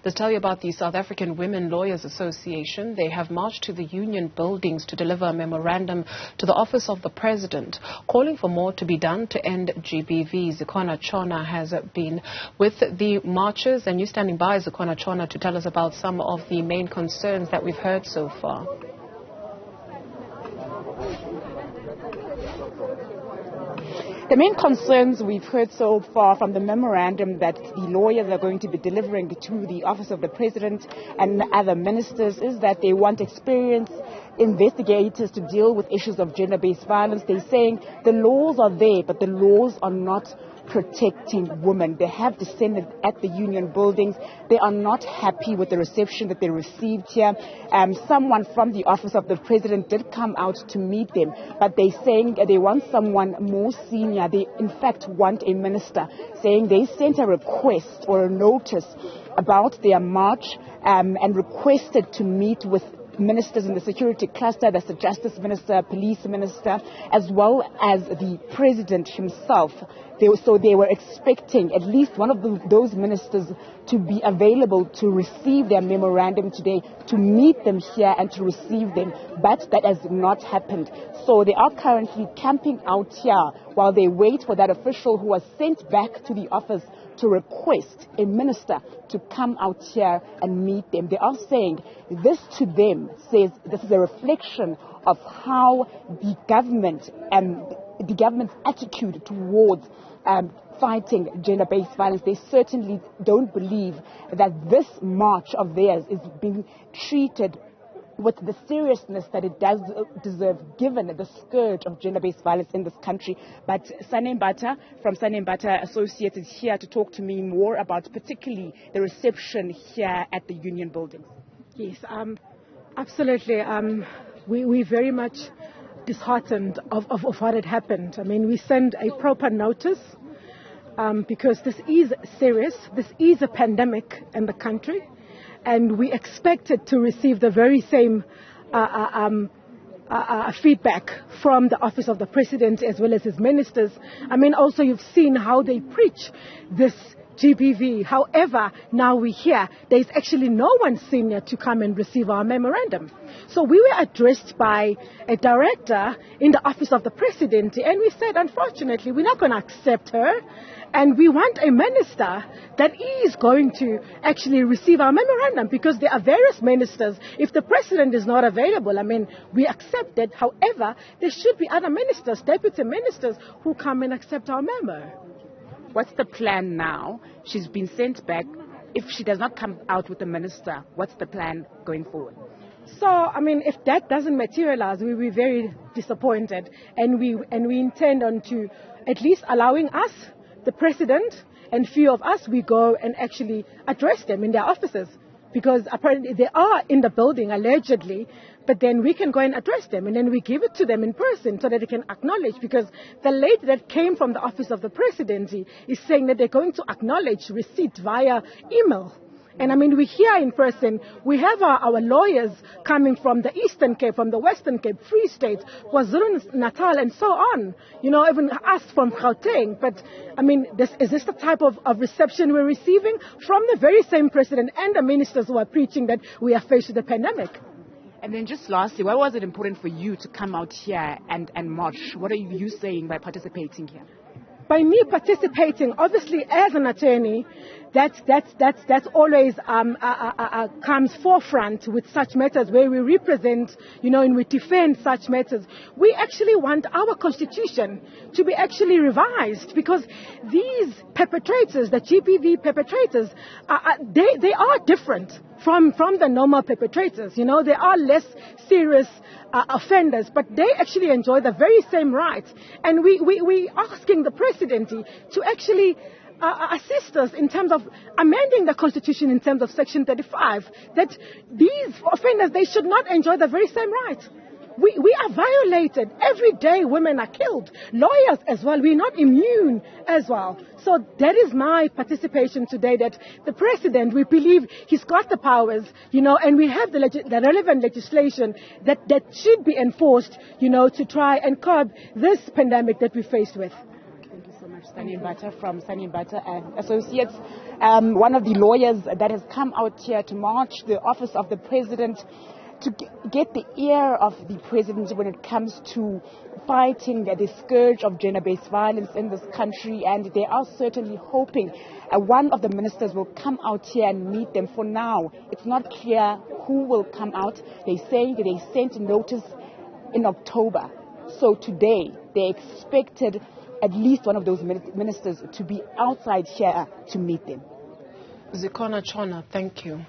Let's tell you about the South African Women Lawyers Association. They have marched to the union buildings to deliver a memorandum to the Office of the President, calling for more to be done to end GBV. Zikhona Tshona has been with the marchers, and you're standing by, Zikhona Tshona, to tell us about some of the main concerns that we've heard so far. The main concerns we've heard so far from the memorandum that the lawyers are going to be delivering to the Office of the President and other ministers is that they want experienced investigators to deal with issues of gender-based violence. They're saying the laws are there, but the laws are not protecting women. They have descended at the union buildings. They are not happy with the reception that they received here. Someone from the Office of the President did come out to meet them, but they're saying they want someone more senior. They, in fact, want a minister, saying they sent a request or a notice about their march and requested to meet with ministers in the security cluster. That's the Justice Minister, Police Minister, as well as the President himself. So they were expecting at least one of those ministers to be available to receive their memorandum today, to meet them here and to receive them. But that has not happened. So they are currently camping out here while they wait for that official who was sent back to the office to request a minister to come out here and meet them. They are saying this to them says this is a reflection of how the government's attitude towards fighting gender-based violence. They certainly don't believe that this march of theirs is being treated with the seriousness that it does deserve, given the scourge of gender-based violence in this country. But Sane Mbata from Sane Mbata Associates is here to talk to me more about particularly the reception here at the union buildings. Yes, absolutely. We're very much disheartened of what had happened. I mean, we send a proper notice because this is serious. This is a pandemic in the country. And we expected to receive the very same feedback from the Office of the President as well as his ministers. I mean, also you've seen how they preach this GBV. However, now we hear there's actually no one senior to come and receive our memorandum. So we were addressed by a director in the Office of the President, and we said, unfortunately, we're not going to accept her. And we want a minister that is going to actually receive our memorandum, because there are various ministers. If the president is not available, I mean, we accept it. However, there should be other ministers, deputy ministers, who come and accept our memo. What's the plan now? She's been sent back. If she does not come out with the minister, what's the plan going forward? So, I mean, if that doesn't materialize, we'll be very disappointed. And we intend on to at least allowing us, the president and few of us, we go and actually address them in their offices, because apparently they are in the building allegedly, but then we can go and address them, and then we give it to them in person so that they can acknowledge, because the lady that came from the Office of the Presidency is saying that they're going to acknowledge receipt via email. And I mean, we hear in person, we have our lawyers coming from the Eastern Cape, from the Western Cape, Free State, KwaZulu-Natal, and so on. You know, even us from Gauteng. But, I mean, is this the type of reception we're receiving from the very same president and the ministers who are preaching that we are faced with a pandemic? And then just lastly, why was it important for you to come out here and march? What are you saying by participating here? By me participating, obviously, as an attorney, that's always comes forefront with such matters where we represent, you know, and we defend such matters. We actually want our constitution to be actually revised, because these perpetrators, the GBV perpetrators, they are different from the normal perpetrators. You know, they are less serious offenders, but they actually enjoy the very same rights. And we asking the presidency to actually assist us in terms of amending the constitution in terms of Section 35, that these offenders, they should not enjoy the very same rights. We are violated. Every day women are killed. Lawyers as well. We're not immune as well. So that is my participation today, that the president, we believe he's got the powers, you know, and we have the relevant legislation that should be enforced, you know, to try and curb this pandemic that we're faced with. Thank you so much. Sunny Butter from Sunny Butter and Associates. One of the lawyers that has come out here to march the office of the president to get the ear of the president when it comes to fighting the scourge of gender-based violence in this country, and they are certainly hoping one of the ministers will come out here and meet them. For now, it's not clear who will come out. They say that they sent a notice in October. So today, they expected at least one of those ministers to be outside here to meet them. Zikhona Tshona, thank you.